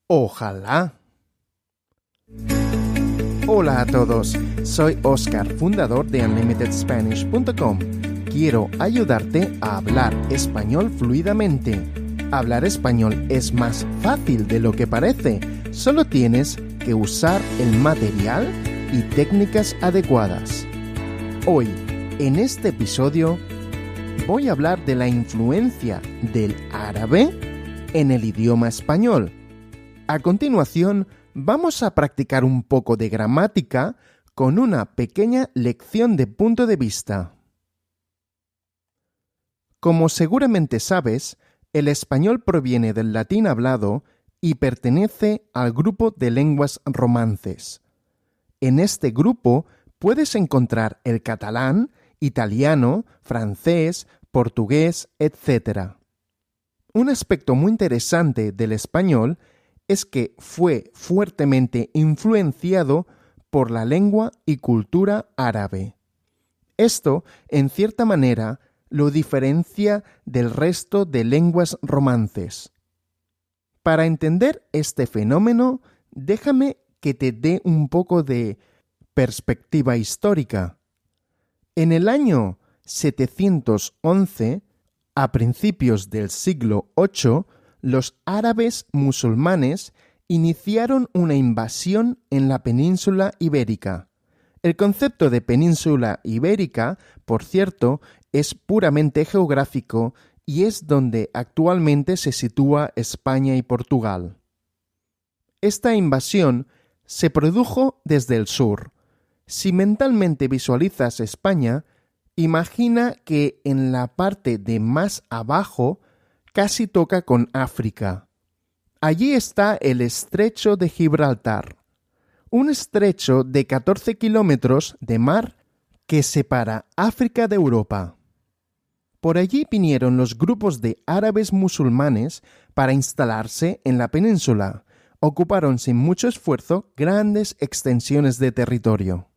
Ojalá. Hola a todos, soy Oscar, fundador de UnlimitedSpanish.com. Quiero ayudarte a hablar español fluidamente. Hablar español es más fácil de lo que parece. Solo tienes que usar el material y técnicas adecuadas. Hoy, en este episodio, voy a hablar de la influencia del árabe en el idioma español. A continuación, vamos a practicar un poco de gramática con una pequeña lección de punto de vista. Como seguramente sabes, el español proviene del latín hablado y pertenece al grupo de lenguas romances. En este grupo puedes encontrar el catalán, italiano, francés, portugués, etc. Un aspecto muy interesante del español es que fue fuertemente influenciado por la lengua y cultura árabe. Esto, en cierta manera, lo diferencia del resto de lenguas romances. Para entender este fenómeno, déjame que te dé un poco de perspectiva histórica. En el año 711, a principios del siglo VIII, los árabes musulmanes iniciaron una invasión en la península ibérica. El concepto de península ibérica, por cierto, es puramente geográfico y es donde actualmente se sitúa España y Portugal. Esta invasión se produjo desde el sur. Si mentalmente visualizas España, imagina que en la parte de más abajo casi toca con África. Allí está el Estrecho de Gibraltar, un estrecho de 14 kilómetros de mar que separa África de Europa. Por allí vinieron los grupos de árabes musulmanes para instalarse en la península. Ocuparon sin mucho esfuerzo grandes extensiones de territorio.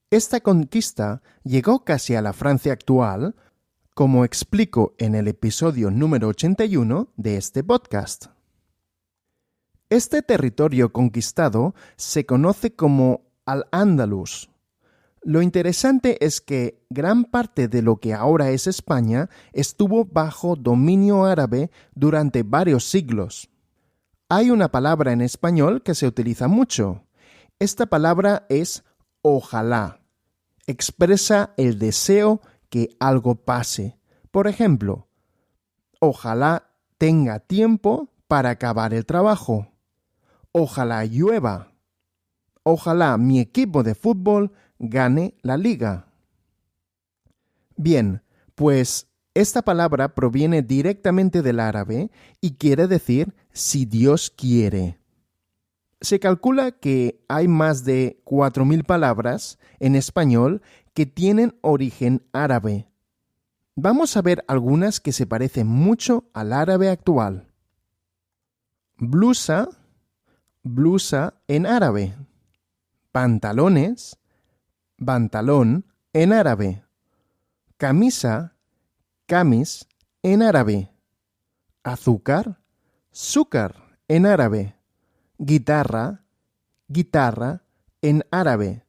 Esta conquista llegó casi a la Francia actual, como explico en el episodio número 81 de este podcast. Este territorio conquistado se conoce como Al-Ándalus. Lo interesante es que gran parte de lo que ahora es España estuvo bajo dominio árabe durante varios siglos. Hay una palabra en español que se utiliza mucho. Esta palabra es ojalá. Expresa el deseo que algo pase. Por ejemplo, ojalá tenga tiempo para acabar el trabajo. Ojalá llueva. Ojalá mi equipo de fútbol gane la liga. Bien, pues esta palabra proviene directamente del árabe y quiere decir si Dios quiere. Se calcula que hay más de 4.000 palabras en español que tienen origen árabe. Vamos a ver algunas que se parecen mucho al árabe actual. Blusa, blusa en árabe. Pantalones, pantalón en árabe. Camisa, camis en árabe. Azúcar, zúcar en árabe. Guitarra, guitarra en árabe.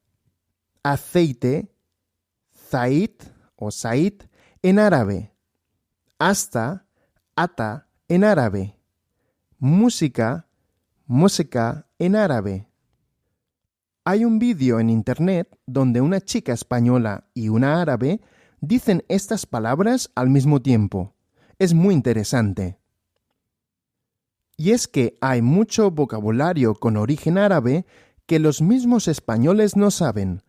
Aceite, zait o said en árabe. Hasta, ata en árabe. Música, música en árabe. Hay un vídeo en internet donde una chica española y una árabe dicen estas palabras al mismo tiempo. Es muy interesante. Y es que hay mucho vocabulario con origen árabe que los mismos españoles no saben.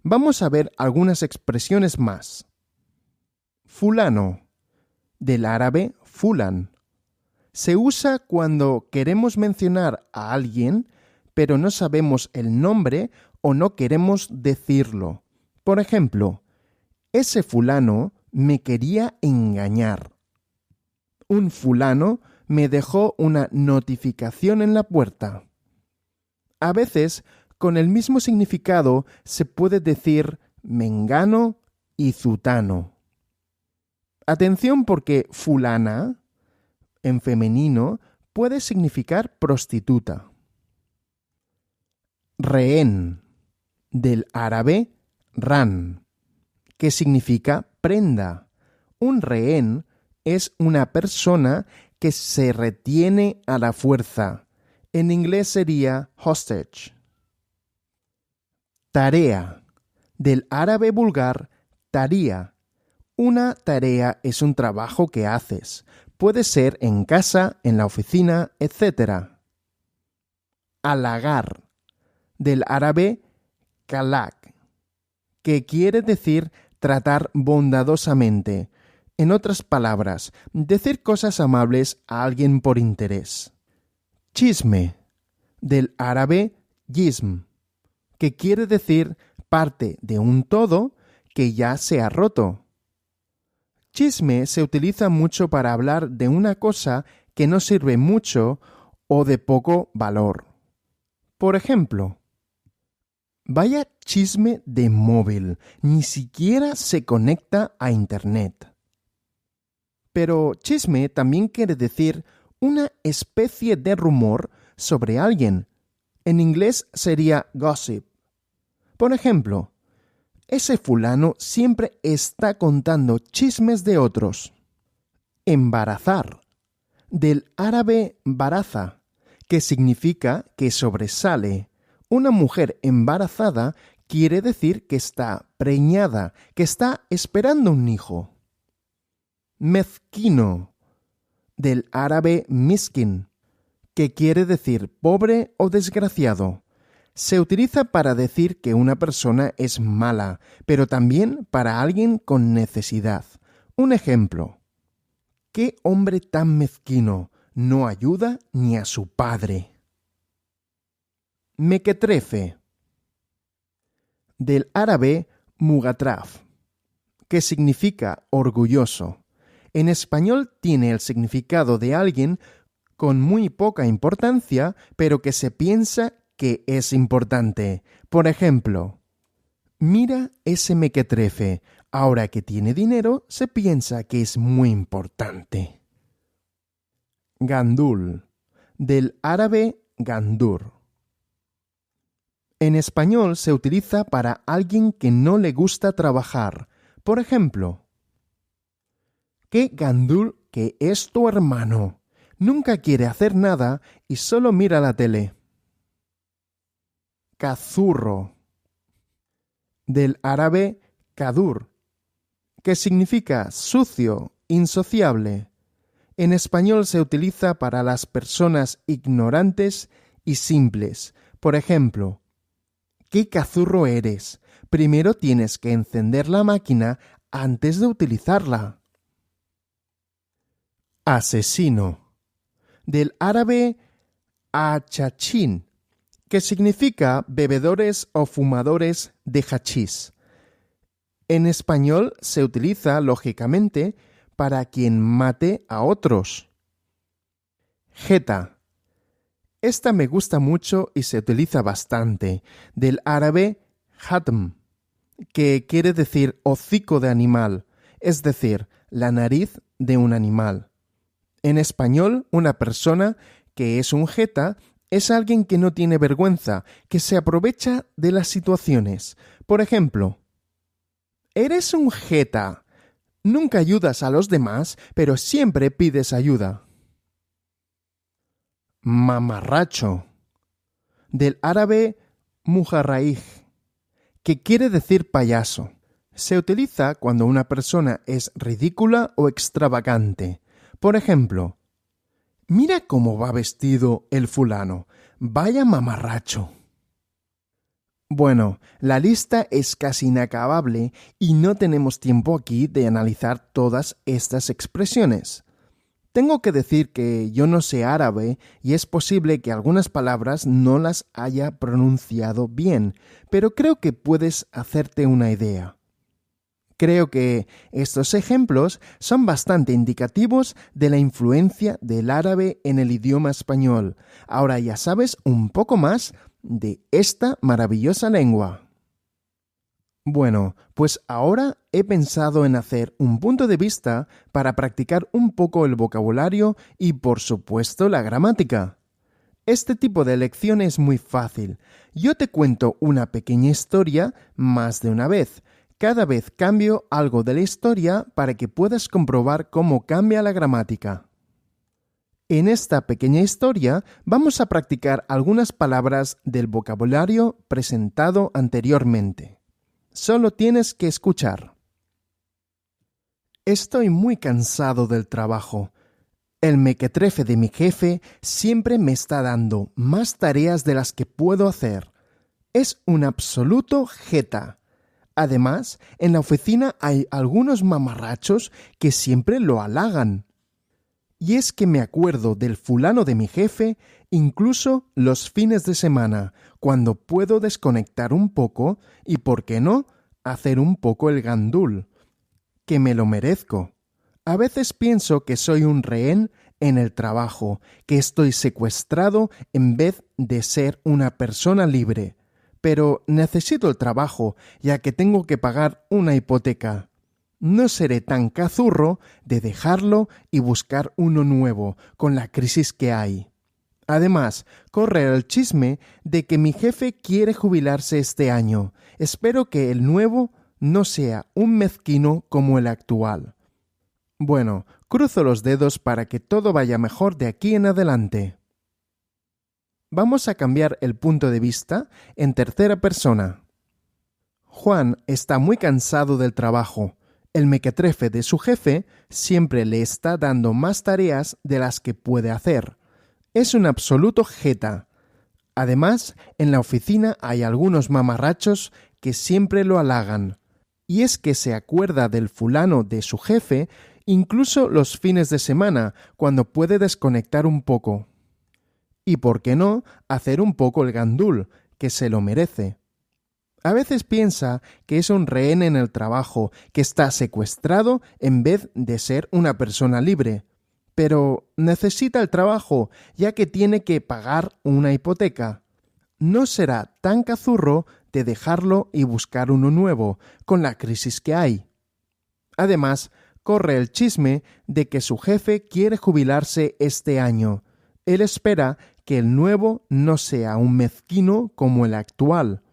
Vamos a ver algunas expresiones más. Fulano, del árabe fulan. Se usa cuando queremos mencionar a alguien, pero no sabemos el nombre o no queremos decirlo. Por ejemplo, ese fulano me quería engañar. Un fulano me dejó una notificación en la puerta. A veces, con el mismo significado, se puede decir mengano y zutano. Atención porque fulana, en femenino, puede significar prostituta. Rehén, del árabe ran, que significa prenda. Un rehén es una persona que se retiene a la fuerza. En inglés sería hostage. Tarea, del árabe vulgar tarea. Una tarea es un trabajo que haces. Puede ser en casa, en la oficina, etc. Halagar, del árabe kalak, que quiere decir tratar bondadosamente. En otras palabras, decir cosas amables a alguien por interés. Chisme, del árabe jism, que quiere decir parte de un todo que ya se ha roto. Chisme se utiliza mucho para hablar de una cosa que no sirve mucho o de poco valor. Por ejemplo, vaya chisme de móvil, ni siquiera se conecta a Internet. Pero chisme también quiere decir una especie de rumor sobre alguien. En inglés sería gossip. Por ejemplo, ese fulano siempre está contando chismes de otros. Embarazar, del árabe baraza, que significa que sobresale. Una mujer embarazada quiere decir que está preñada, que está esperando un hijo. Mezquino, del árabe miskin, que quiere decir pobre o desgraciado. Se utiliza para decir que una persona es mala, pero también para alguien con necesidad. Un ejemplo. ¿Qué hombre tan mezquino no ayuda ni a su padre? Mequetrefe, del árabe mugatraf, que significa orgulloso. En español tiene el significado de alguien con muy poca importancia, pero que se piensa que es importante. Por ejemplo, mira ese mequetrefe, ahora que tiene dinero se piensa que es muy importante. Gandul, del árabe gandur. En español se utiliza para alguien que no le gusta trabajar. Por ejemplo, ¡qué gandul que es tu hermano! Nunca quiere hacer nada y solo mira la tele. Cazurro, del árabe kadur, que significa sucio, insociable. En español se utiliza para las personas ignorantes y simples. Por ejemplo, ¿qué cazurro eres? Primero tienes que encender la máquina antes de utilizarla. Asesino, del árabe achachín, que significa bebedores o fumadores de hachís. En español se utiliza, lógicamente, para quien mate a otros. Jeta. Esta me gusta mucho y se utiliza bastante, del árabe hatm, que quiere decir hocico de animal, es decir, la nariz de un animal. En español, una persona que es un jeta es alguien que no tiene vergüenza, que se aprovecha de las situaciones. Por ejemplo, eres un jeta. Nunca ayudas a los demás, pero siempre pides ayuda. Mamarracho, del árabe mujarraij, que quiere decir payaso. Se utiliza cuando una persona es ridícula o extravagante. Por ejemplo, mira cómo va vestido el fulano. Vaya mamarracho. Bueno, la lista es casi inacabable y no tenemos tiempo aquí de analizar todas estas expresiones. Tengo que decir que yo no sé árabe y es posible que algunas palabras no las haya pronunciado bien, pero creo que puedes hacerte una idea. Creo que estos ejemplos son bastante indicativos de la influencia del árabe en el idioma español. Ahora ya sabes un poco más de esta maravillosa lengua. Bueno, pues ahora he pensado en hacer un punto de vista para practicar un poco el vocabulario y, por supuesto, la gramática. Este tipo de lección es muy fácil. Yo te cuento una pequeña historia más de una vez. Cada vez cambio algo de la historia para que puedas comprobar cómo cambia la gramática. En esta pequeña historia vamos a practicar algunas palabras del vocabulario presentado anteriormente. Solo tienes que escuchar. Estoy muy cansado del trabajo. El mequetrefe de mi jefe siempre me está dando más tareas de las que puedo hacer. Es un absoluto jeta. Además, en la oficina hay algunos mamarrachos que siempre lo halagan. Y es que me acuerdo del fulano de mi jefe incluso los fines de semana, cuando puedo desconectar un poco y, ¿por qué no?, hacer un poco el gandul, que me lo merezco. A veces pienso que soy un rehén en el trabajo, que estoy secuestrado en vez de ser una persona libre. Pero necesito el trabajo, ya que tengo que pagar una hipoteca. No seré tan cazurro de dejarlo y buscar uno nuevo con la crisis que hay. Además, corre el chisme de que mi jefe quiere jubilarse este año. Espero que el nuevo no sea un mezquino como el actual. Bueno, cruzo los dedos para que todo vaya mejor de aquí en adelante. Vamos a cambiar el punto de vista en tercera persona. Juan está muy cansado del trabajo. El mequetrefe de su jefe siempre le está dando más tareas de las que puede hacer. Es un absoluto jeta. Además, en la oficina hay algunos mamarrachos que siempre lo halagan. Y es que se acuerda del fulano de su jefe incluso los fines de semana, cuando puede desconectar un poco. Y por qué no, hacer un poco el gandul, que se lo merece. A veces piensa que es un rehén en el trabajo, que está secuestrado en vez de ser una persona libre. Pero necesita el trabajo, ya que tiene que pagar una hipoteca. No será tan cazurro de dejarlo y buscar uno nuevo, con la crisis que hay. Además, corre el chisme de que su jefe quiere jubilarse este año. Él espera que el nuevo no sea un mezquino como el actual.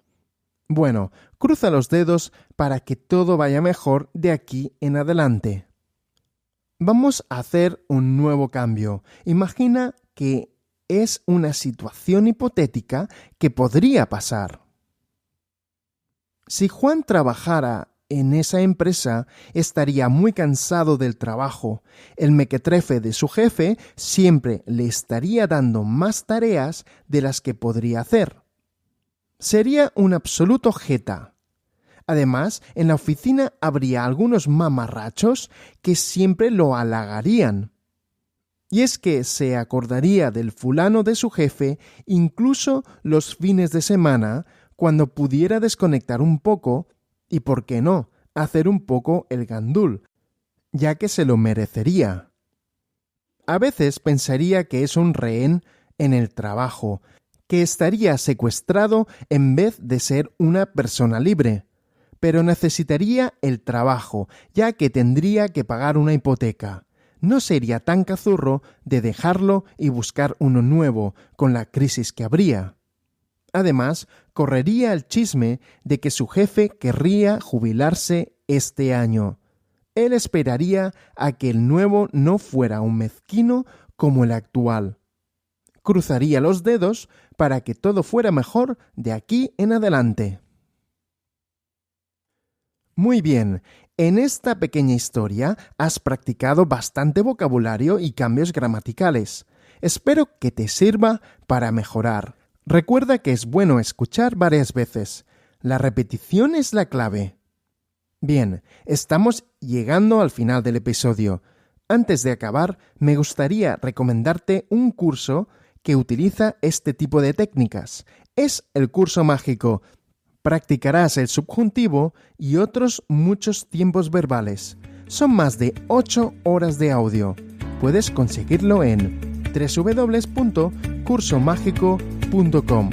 Bueno, cruza los dedos para que todo vaya mejor de aquí en adelante. Vamos a hacer un nuevo cambio. Imagina que es una situación hipotética que podría pasar. Si Juan trabajara en esa empresa, estaría muy cansado del trabajo. El mequetrefe de su jefe siempre le estaría dando más tareas de las que podría hacer. Sería un absoluto jeta. Además, en la oficina habría algunos mamarrachos que siempre lo halagarían. Y es que se acordaría del fulano de su jefe incluso los fines de semana, cuando pudiera desconectar un poco y, ¿por qué no?, hacer un poco el gandul, ya que se lo merecería. A veces pensaría que es un rehén en el trabajo, que estaría secuestrado en vez de ser una persona libre, pero necesitaría el trabajo, ya que tendría que pagar una hipoteca. No sería tan cazurro de dejarlo y buscar uno nuevo, con la crisis que habría. Además, correría el chisme de que su jefe querría jubilarse este año. Él esperaría a que el nuevo no fuera un mezquino como el actual. Cruzaría los dedos para que todo fuera mejor de aquí en adelante. Muy bien, en esta pequeña historia has practicado bastante vocabulario y cambios gramaticales. Espero que te sirva para mejorar. Recuerda que es bueno escuchar varias veces. La repetición es la clave. Bien, estamos llegando al final del episodio. Antes de acabar, me gustaría recomendarte un curso que utiliza este tipo de técnicas. Es el curso mágico. Practicarás el subjuntivo y otros muchos tiempos verbales. Son más de 8 horas de audio. Puedes conseguirlo en www.cursomágico.com.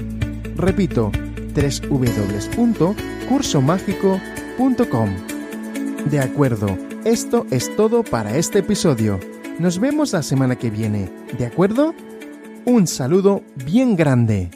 Repito, www.cursomágico.com. De acuerdo, esto es todo para este episodio. Nos vemos la semana que viene, ¿de acuerdo? Un saludo bien grande.